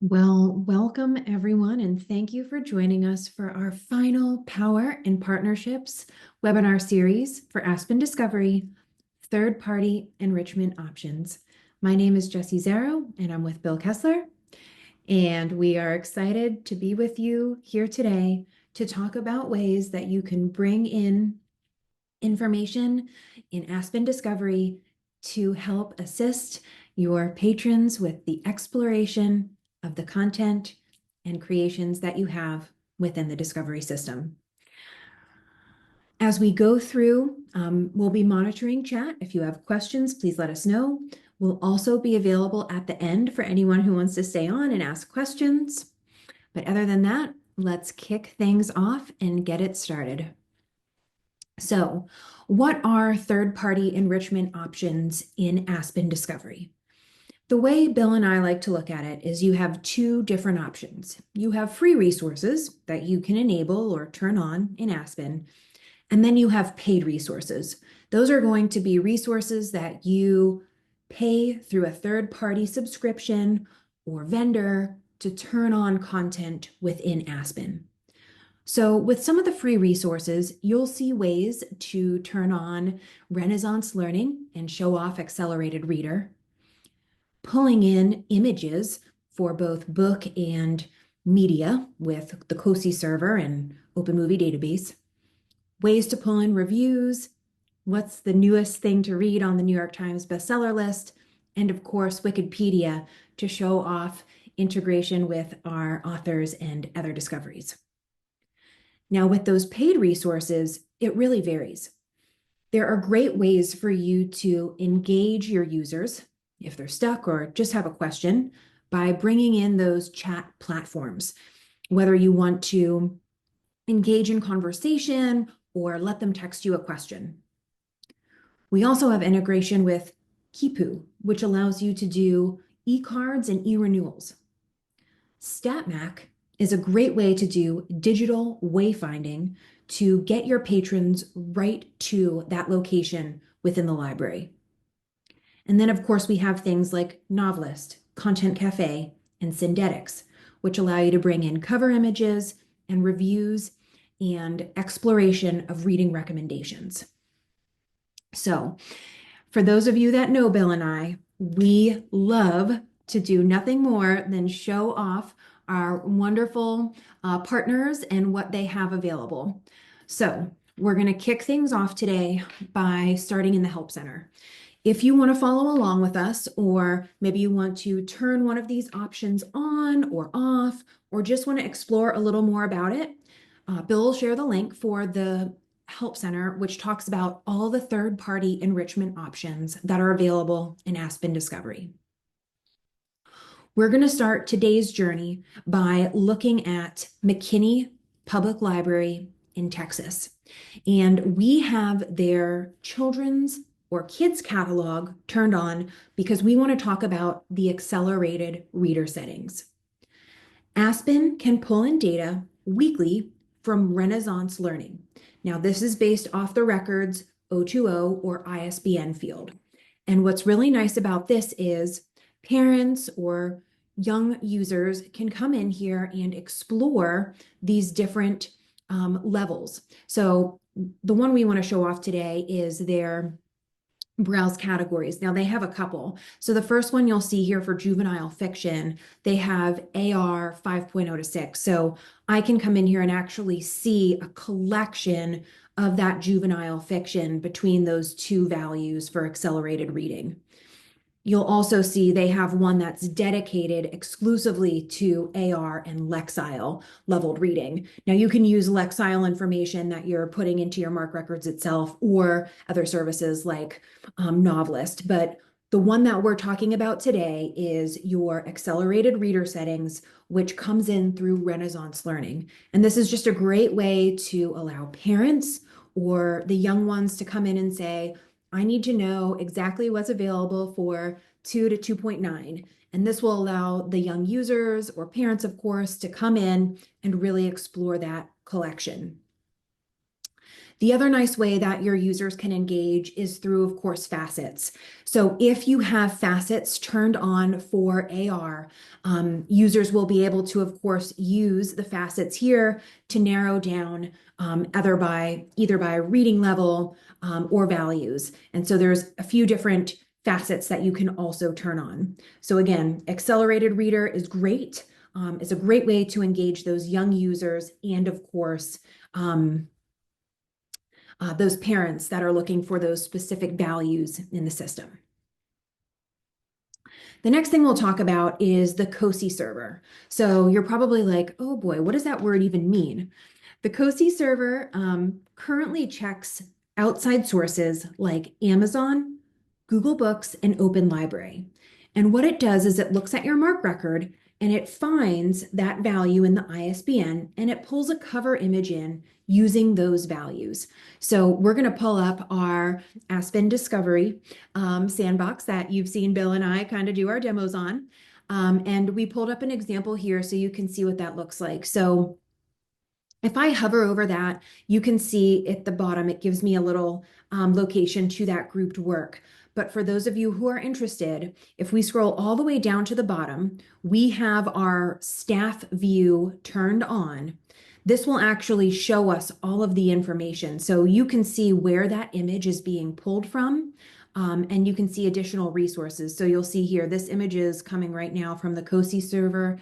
Well, welcome everyone, and thank you for joining us for our final Power in Partnerships webinar series for Aspen Discovery, third-party enrichment options. My name is Jessie Zaro, and I'm with Bill Kessler, and we are excited to be with you here today to talk about ways that you can bring in information in Aspen Discovery to help assist your patrons with the exploration of the content and creations that you have within the Discovery system. As we go through, we'll be monitoring chat. If you have questions, please let us know. We'll also be available at the end for anyone who wants to stay on and ask questions. But other than that, let's kick things off and get it started. So, what are third-party enrichment options in Aspen Discovery? The way Bill and I like to look at it is you have two different options. You have free resources that you can enable or turn on in Aspen, and then you have paid resources. Those are going to be resources that you pay through a third-party subscription or vendor to turn on content within Aspen. So with some of the free resources, you'll see ways to turn on Renaissance Learning and show off Accelerated Reader, pulling in images for both book and media with the COSI server and Open Movie Database, ways to pull in reviews, what's the newest thing to read on the New York Times bestseller list, and of course, Wikipedia to show off integration with our authors and other discoveries. Now, with those paid resources, it really varies. There are great ways for you to engage your users if they're stuck or just have a question by bringing in those chat platforms, whether you want to engage in conversation or let them text you a question. We also have integration with Kipu, which allows you to do e-cards and e-renewals. StatMac is a great way to do digital wayfinding to get your patrons right to that location within the library. And then, of course, we have things like Novelist, Content Cafe, and Syndetics, which allow you to bring in cover images and reviews and exploration of reading recommendations. So, for those of you that know Bill and I, we love to do nothing more than show off our wonderful partners and what they have available. So we're going to kick things off today by starting in the Help Center. If you want to follow along with us, or maybe you want to turn one of these options on or off, or just want to explore a little more about it, Bill will share the link for the Help Center, which talks about all the third-party enrichment options that are available in Aspen Discovery. We're going to start today's journey by looking at McKinney Public Library in Texas. And we have their children's or kids catalog turned on because we want to talk about the accelerated reader settings. Aspen can pull in data weekly from Renaissance Learning. Now, this is based off the records 020 or ISBN field. And what's really nice about this is parents or young users can come in here and explore these different levels. So the one we want to show off today is their browse categories. Now they have a couple. So the first one you'll see here for juvenile fiction, they have AR 5.0 to 6. So I can come in here and actually see a collection of that juvenile fiction between those two values for accelerated reading. You'll also see they have one that's dedicated exclusively to AR and Lexile leveled reading. Now you can use Lexile information that you're putting into your MARC records itself or other services like Novelist, but the one that we're talking about today is your accelerated reader settings, which comes in through Renaissance Learning. And this is just a great way to allow parents or the young ones to come in and say, I need to know exactly what's available for 2 to 2.9. And this will allow the young users or parents, of course, to come in and really explore that collection. The other nice way that your users can engage is through, of course, facets. So if you have facets turned on for AR, users will be able to, of course, use the facets here to narrow down either by reading level or values. And so there's a few different facets that you can also turn on. So again, accelerated reader is great. It's a great way to engage those young users and, of course, those parents that are looking for those specific values in the system. The next thing we'll talk about is the COSI server. So you're probably like, oh boy, what does that word even mean? The COSI server currently checks outside sources like Amazon, Google Books, and Open Library. And what it does is it looks at your MARC record and it finds that value in the ISBN and it pulls a cover image in using those values. So we're going to pull up our Aspen Discovery sandbox that you've seen Bill and I kind of do our demos on. And we pulled up an example here so you can see what that looks like. So if I hover over that, you can see at the bottom, it gives me a little location to that grouped work. But for those of you who are interested, if we scroll all the way down to the bottom, we have our staff view turned on. This will actually show us all of the information. So you can see where that image is being pulled from, and you can see additional resources. So you'll see here, this image is coming right now from the COSI server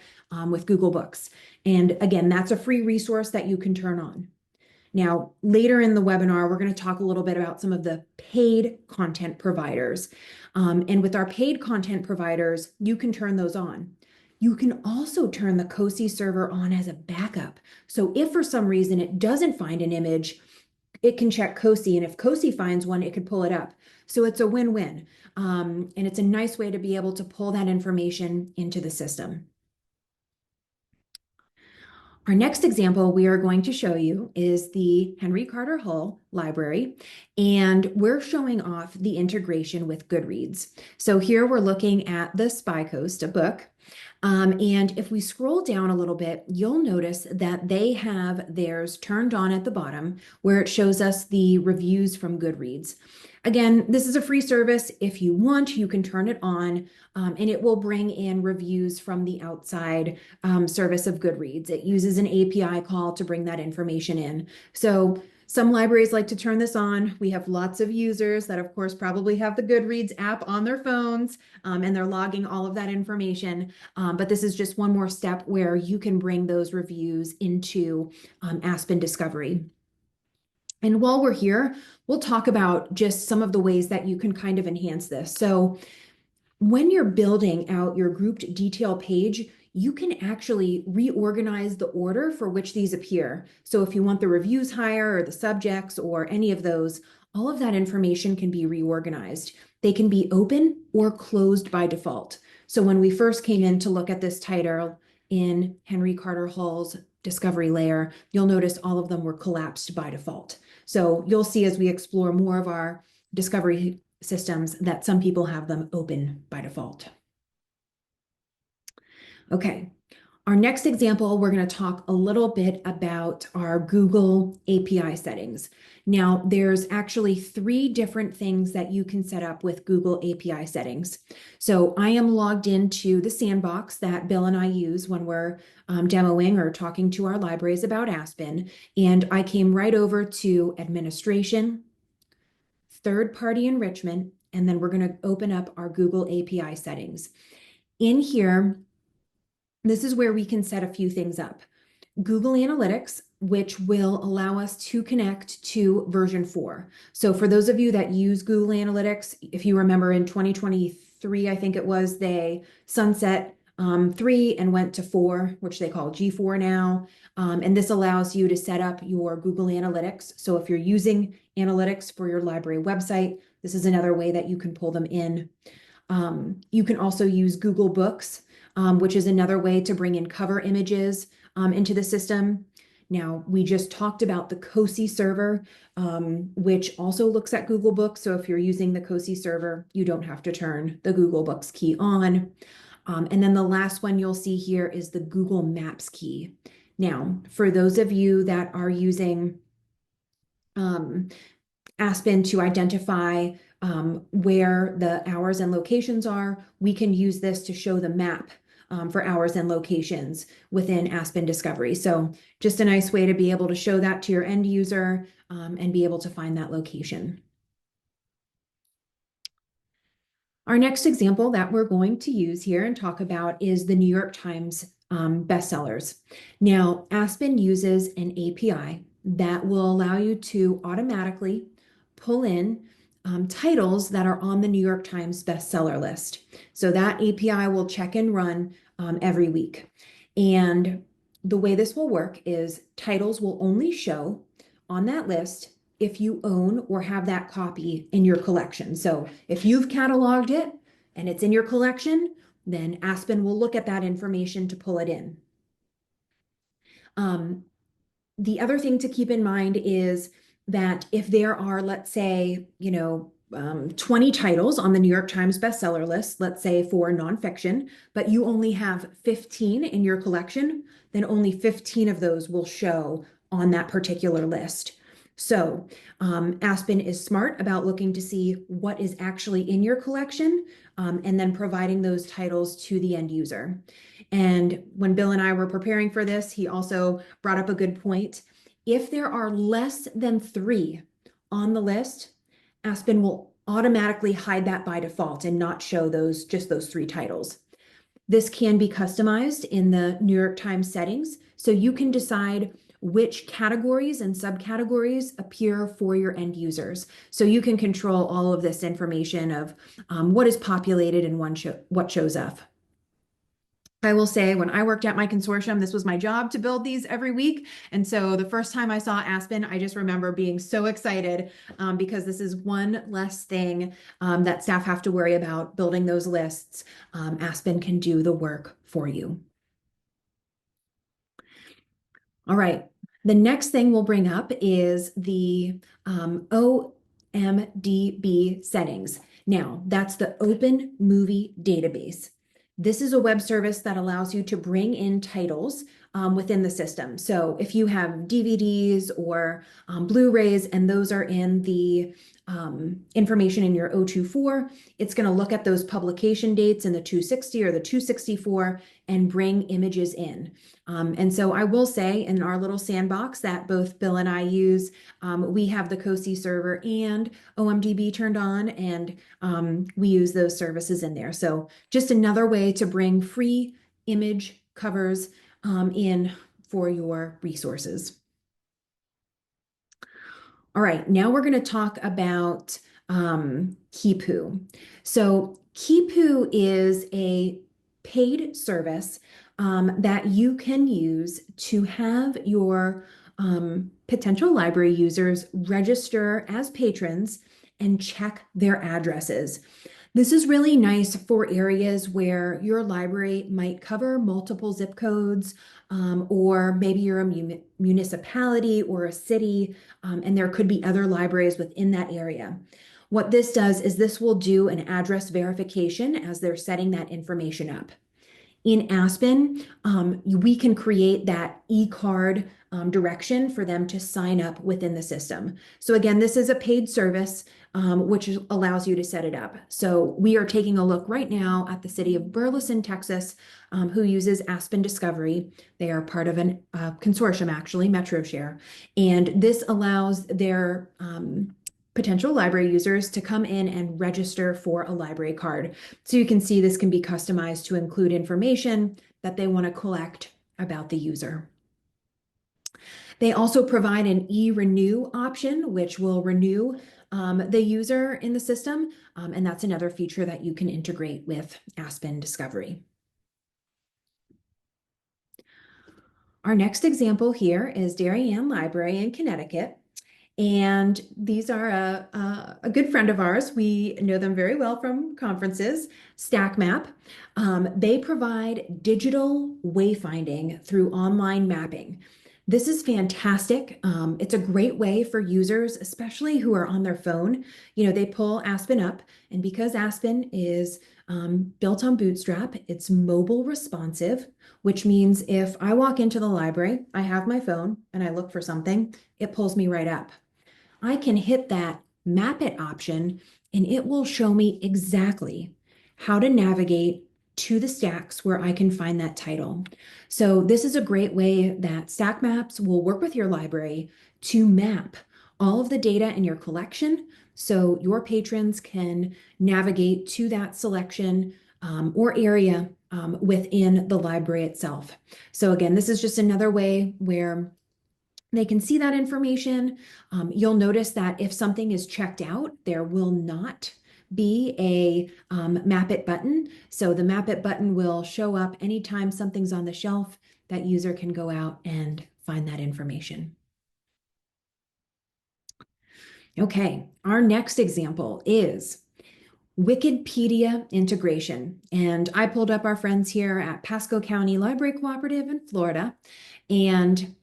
with Google Books. And again, that's a free resource that you can turn on. Now, later in the webinar, we're going to talk a little bit about some of the paid content providers. And with our paid content providers, you can turn those on. You can also turn the COSI server on as a backup. So if for some reason it doesn't find an image, it can check COSI, and if COSI finds one, it could pull it up. So it's a win-win. And it's a nice way to be able to pull that information into the system. Our next example we are going to show you is the Henry Carter Hull Library, and we're showing off the integration with Goodreads. So here we're looking at the Spy Coast, a book. And if we scroll down a little bit, you'll notice that they have theirs turned on at the bottom where it shows us the reviews from Goodreads. Again, this is a free service. If you want, you can turn it on, and it will bring in reviews from the outside service of Goodreads. It uses an API call to bring that information in. So some libraries like to turn this on. We have lots of users that, of course, probably have the Goodreads app on their phones, and they're logging all of that information. But this is just one more step where you can bring those reviews into Aspen Discovery. And while we're here, we'll talk about just some of the ways that you can kind of enhance this. So when you're building out your grouped detail page, you can actually reorganize the order for which these appear. So if you want the reviews higher or the subjects or any of those, all of that information can be reorganized. They can be open or closed by default. So when we first came in to look at this title in Henry Carter Hull's Discovery layer, you'll notice all of them were collapsed by default. So you'll see as we explore more of our Discovery systems that some people have them open by default. Okay, our next example, we're going to talk a little bit about our Google API settings. Now, there's actually 3 different things that you can set up with Google API settings. So I am logged into the sandbox that Bill and I use when we're demoing or talking to our libraries about Aspen. And I came right over to Administration, Third-Party Enrichment, and then we're going to open up our Google API settings. In here, this is where we can set a few things up. Google Analytics, which will allow us to connect to version 4. So for those of you that use Google Analytics, if you remember in 2023, I think it was, they sunset 3 and went to 4, which they call G4 now. And this allows you to set up your Google Analytics. So if you're using analytics for your library website, this is another way that you can pull them in. You can also use Google Books, which is another way to bring in cover images into the system. Now, we just talked about the COSI server, which also looks at Google Books. So if you're using the COSI server, you don't have to turn the Google Books key on. And then the last one you'll see here is the Google Maps key. Now, for those of you that are using um, Aspen to identify where the hours and locations are. We can use this to show the map for hours and locations within Aspen Discovery. So just a nice way to be able to show that to your end user and be able to find that location. Our next example that we're going to use here and talk about is the New York Times bestsellers. Now, Aspen uses an API that will allow you to automatically pull in titles that are on the New York Times bestseller list. So that API will check and run every week. And the way this will work is titles will only show on that list if you own or have that copy in your collection. So if you've cataloged it and it's in your collection, then Aspen will look at that information to pull it in. The other thing to keep in mind is that if there are, let's say, 20 titles on the New York Times bestseller list, let's say for nonfiction, but you only have 15 in your collection, then only 15 of those will show on that particular list. So Aspen is smart about looking to see what is actually in your collection and then providing those titles to the end user. And when Bill and I were preparing for this, he also brought up a good point. If there are less than 3 on the list, Aspen will automatically hide that by default and not show just those 3 titles. This can be customized in the New York Times settings, so you can decide which categories and subcategories appear for your end users. So you can control all of this information of what is populated and what shows up. I will say when I worked at my consortium, this was my job to build these every week. And so the first time I saw Aspen, I just remember being so excited because this is one less thing that staff have to worry about building those lists. Aspen can do the work for you. All right. The next thing we'll bring up is the OMDB settings. Now, that's the Open Movie Database. This is a web service that allows you to bring in titles within the system. So if you have DVDs or Blu-rays and those are in the information in your O24, it's going to look at those publication dates in the 260 or the 264 and bring images in. And so I will say in our little sandbox that both Bill and I use, we have the COSI server and OMDB turned on, and we use those services in there. So just another way to bring free image covers in for your resources. All right, now we're going to talk about Keepoo. So Keepoo is a paid service that you can use to have your potential library users register as patrons and check their addresses. This is really nice for areas where your library might cover multiple zip codes, or maybe you're a municipality or a city, and there could be other libraries within that area. What this does is this will do an address verification as they're setting that information up. In Aspen, we can create that e-card direction for them to sign up within the system. So again, this is a paid service, which allows you to set it up. So we are taking a look right now at the city of Burleson, Texas, who uses Aspen Discovery. They are part of a consortium, actually, MetroShare. And this allows their potential library users to come in and register for a library card. So you can see this can be customized to include information that they want to collect about the user. They also provide an e-renew option, which will renew the user in the system. And that's another feature that you can integrate with Aspen Discovery. Our next example here is Darien Library in Connecticut. And these are a good friend of ours. We know them very well from conferences, StackMap. They provide digital wayfinding through online mapping. This is fantastic. It's a great way for users, especially who are on their phone. They pull Aspen up, and because Aspen is built on Bootstrap, it's mobile responsive, which means if I walk into the library, I have my phone and I look for something, it pulls me right up. I can hit that map it option and it will show me exactly how to navigate to the stacks where I can find that title. So this is a great way that Stack Maps will work with your library to map all of the data in your collection so your patrons can navigate to that selection or area within the library itself. So again, this is just another way where they can see that information. You'll notice that if something is checked out, there will not be a map it button. So the map it button will show up anytime something's on the shelf. That user can go out and find that information. Okay, our next example is Wikipedia integration. And I pulled up our friends here at Pasco County Library Cooperative in Florida, and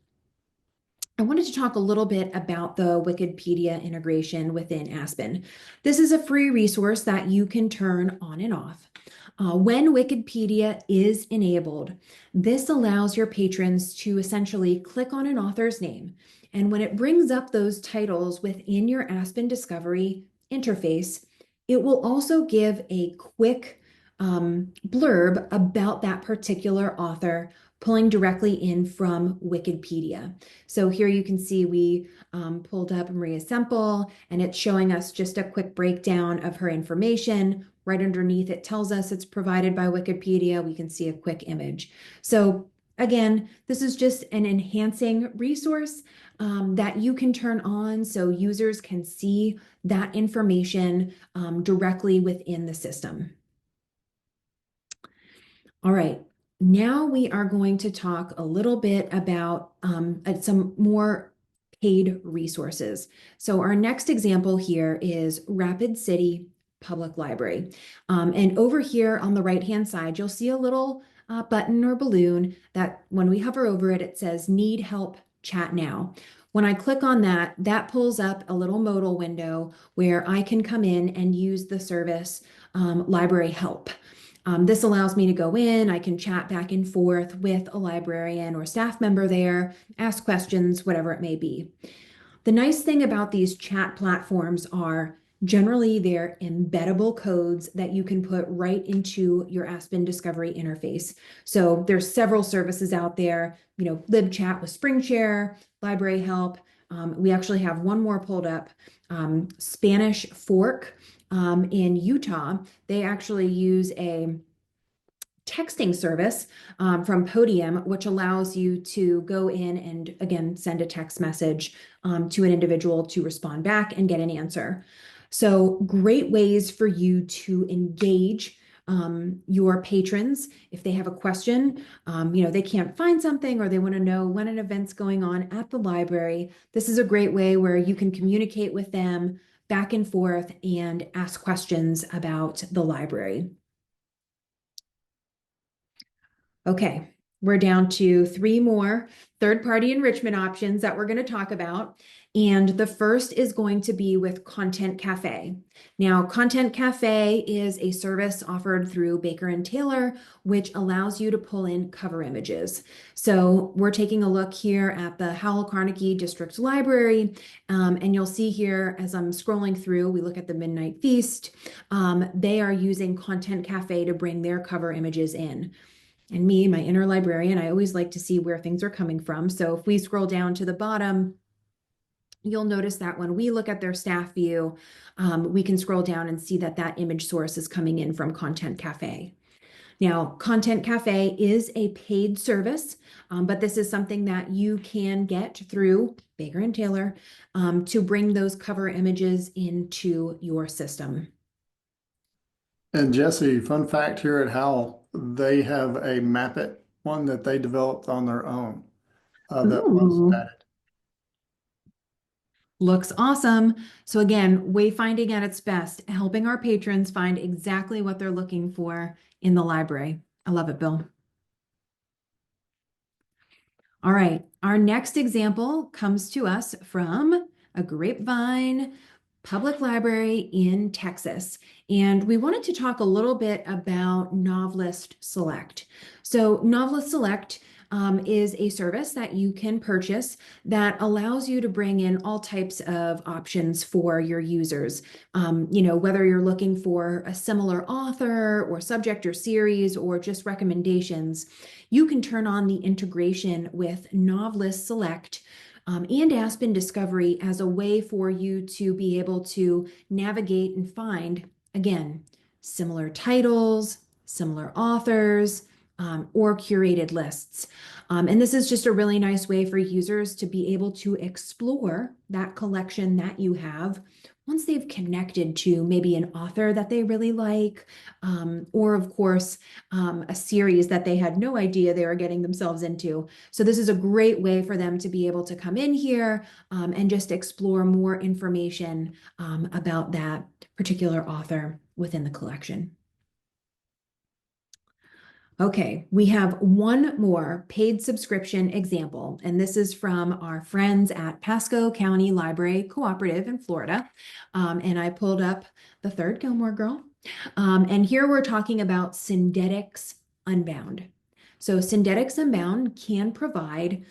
I wanted to talk a little bit about the Wikipedia integration within Aspen. This is a free resource that you can turn on and off. When Wikipedia is enabled, this allows your patrons to essentially click on an author's name. And when it brings up those titles within your Aspen Discovery interface, it will also give a quick blurb about that particular author, pulling directly in from Wikipedia. So here you can see we pulled up Maria Semple, and it's showing us just a quick breakdown of her information. Right underneath it tells us it's provided by Wikipedia. We can see a quick image. So again, this is just an enhancing resource that you can turn on so users can see that information directly within the system. All right, now we are going to talk a little bit about some more paid resources. So our next example here is Rapid City Public Library. And over here on the right-hand side, you'll see a little button or balloon that when we hover over it, it says need help, chat now. When I click on that, that pulls up a little modal window where I can come in and use the service Library Help. This allows me to go in, I can chat back and forth with a librarian or staff member there, ask questions, whatever it may be. The nice thing about these chat platforms are generally they're embeddable codes that you can put right into your Aspen Discovery interface. So there's several services out there, LibChat with SpringShare, Library Help. We actually have one more pulled up, Spanish Fork in Utah. They actually use a texting service from Podium, which allows you to go in and, again, send a text message to an individual to respond back and get an answer. So great ways for you to engage your patrons. If they have a question, they can't find something or they want to know when an event's going on at the library, this is a great way where you can communicate with them back and forth and ask questions about the library. Okay, we're down to 3 more third-party enrichment options that we're going to talk about. And the first is going to be with Content Cafe. Now, Content Cafe is a service offered through Baker and Taylor, which allows you to pull in cover images. So we're taking a look here at the Howell Carnegie District Library, and you'll see here as I'm scrolling through, we look at the Midnight Feast. They are using Content Cafe to bring their cover images in. And me, my inner librarian, I always like to see where things are coming from. So if we scroll down to the bottom, you'll notice that when we look at their staff view, we can scroll down and see that that image source is coming in from Content Cafe. Now, Content Cafe is a paid service, but this is something that you can get through Baker and Taylor to bring those cover images into your system. And Jesse, fun fact here at Howell, they have a Map It one that they developed on their own that was Ooh. added. Looks awesome. So again, wayfinding at its best, helping our patrons find exactly what they're looking for in the library. I love it, Bill. All right, our next example comes to us from a Grapevine public library in Texas. And we wanted to talk a little bit about Novelist Select. So Novelist Select is a service that you can purchase that allows you to bring in all types of options for your users. Whether you're looking for a similar author or subject or series or just recommendations, you can turn on the integration with Novelist Select and Aspen Discovery as a way for you to be able to navigate and find, again, similar titles, similar authors, or curated lists. And this is just a really nice way for users to be able to explore that collection that you have once they've connected to maybe an author that they really like, or of course, a series that they had no idea they were getting themselves into. So this is a great way for them to be able to come in here and just explore more information about that particular author within the collection. Okay, we have one more paid subscription example, and this is from our friends at Pasco County Library Cooperative in Florida. And I pulled up the third Gilmore Girl. And here we're talking about Syndetics Unbound. So Syndetics Unbound can provide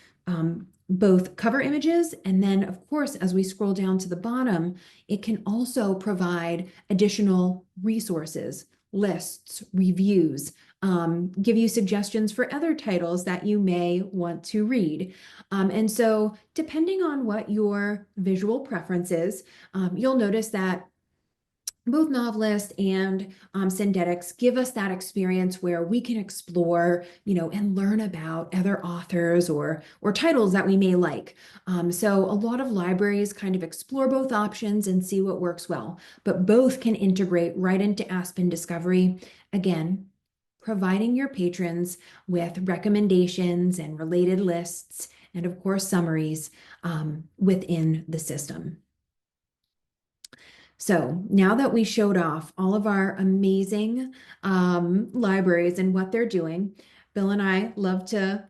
both cover images, and then of course, as we scroll down to the bottom, it can also provide additional resources, lists, reviews, give you suggestions for other titles that you may want to read. And so depending on what your visual preference is, you'll notice that both Novelist and Syndetics give us that experience where we can explore, and learn about other authors or titles that we may like. So a lot of libraries kind of explore both options and see what works well, but both can integrate right into Aspen Discovery. Again, providing your patrons with recommendations and related lists, and of course, summaries within the system. So now that we showed off all of our amazing libraries and what they're doing, Bill and I love to,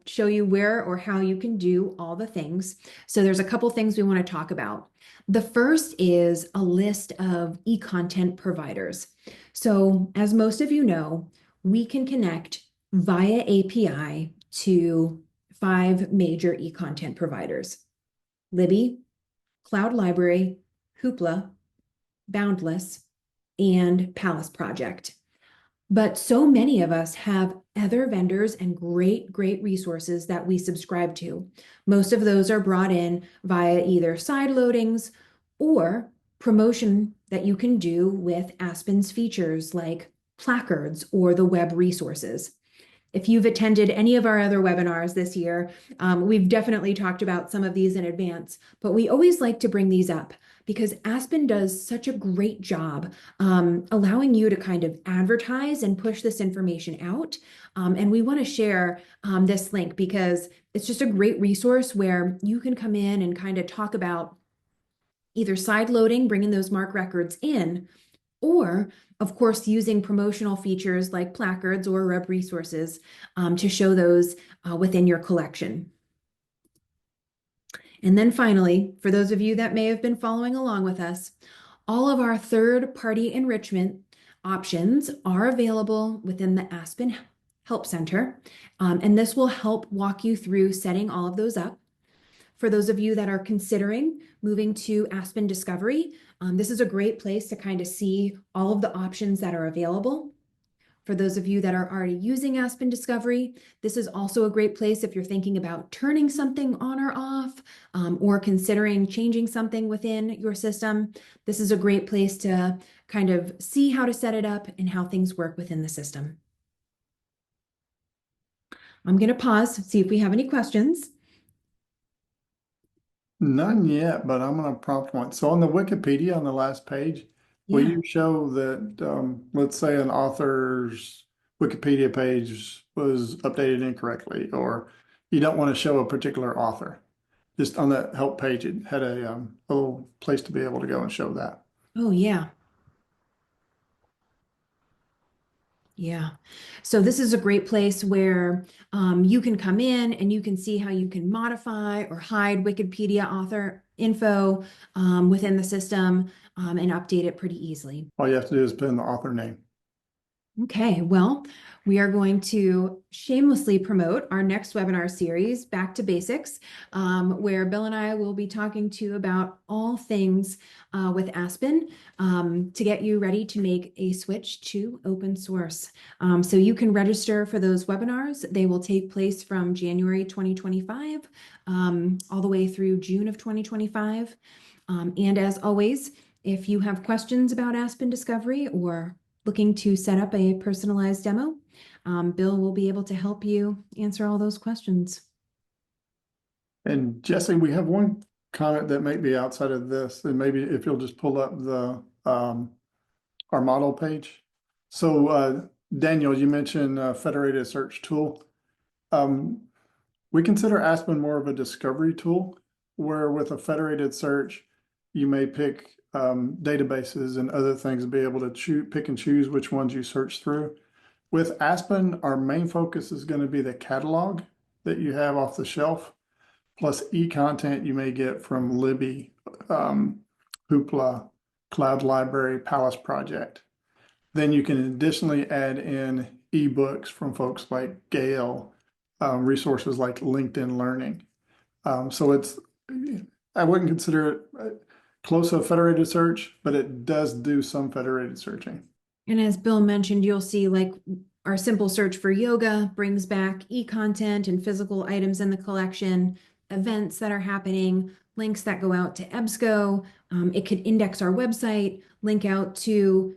show you where or how you can do all the things. So there's a couple things we want to talk about. The first is a list of e-content providers. So as most of you know, we can connect via API to 5 major e-content providers: Libby, Cloud Library, Hoopla, Boundless, and Palace Project. But so many of us have other vendors and great resources that we subscribe to. Most of those are brought in via either side loadings or promotion that you can do with Aspen's features like placards or the web resources. If you've attended any of our other webinars this year, we've definitely talked about some of these in advance, but we always like to bring these up because Aspen does such a great job allowing you to kind of advertise and push this information out. And we want to share this link because it's just a great resource where you can come in and kind of talk about either side loading, bringing those MARC records in, or of course, using promotional features like placards or web resources to show those within your collection. And then finally, for those of you that may have been following along with us, all of our third-party enrichment options are available within the Aspen Help Center. And this will help walk you through setting all of those up. For those of you that are considering moving to Aspen Discovery, this is a great place to kind of see all of the options that are available. For those of you that are already using Aspen Discovery, this is also a great place if you're thinking about turning something on or off, or considering changing something within your system. This is a great place to kind of see how to set it up and how things work within the system. I'm going to pause, see if we have any questions. None yet, but I'm going to prompt one. So on the Wikipedia on the last page, will Yeah. you show that, let's say an author's Wikipedia page was updated incorrectly, or you don't want to show a particular author? Just on that help page, it had a little place to be able to go and show that. Oh, yeah. Yeah. So this is a great place where you can come in and you can see how you can modify or hide Wikipedia author info within the system and update it pretty easily. All you have to do is put in the author name. Okay, well, we are going to shamelessly promote our next webinar series, Back to Basics, where Bill and I will be talking to you about all things with Aspen to get you ready to make a switch to open source. So you can register for those webinars. They will take place from January 2025 all the way through June of 2025. And as always, if you have questions about Aspen Discovery or looking to set up a personalized demo, Bill will be able to help you answer all those questions. And Jesse, we have one comment that may be outside of this, and maybe if you'll just pull up the our model page. So Daniel, you mentioned federated search tool. Um, we consider Aspen more of a discovery tool, where with a federated search, you may pick databases and other things and be able to pick and choose which ones you search through. With Aspen, our main focus is going to be the catalog that you have off the shelf, plus e-content you may get from Libby, Hoopla, Cloud Library, Palace Project. Then you can additionally add in ebooks from folks like Gale, resources like LinkedIn Learning. So I wouldn't consider it close to a federated search, but it does do some federated searching. And as Bill mentioned, you'll see like our simple search for yoga brings back e-content and physical items in the collection, events that are happening, links that go out to EBSCO. It could index our website, link out to,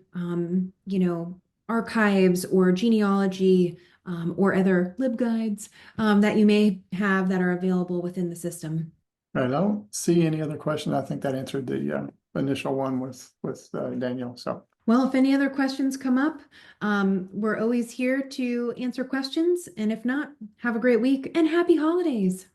archives or genealogy or other libguides that you may have that are available within the system. I don't see any other questions. I think that answered the initial one with Daniel. So, Well, if any other questions come up, we're always here to answer questions. And if not, have a great week and happy holidays.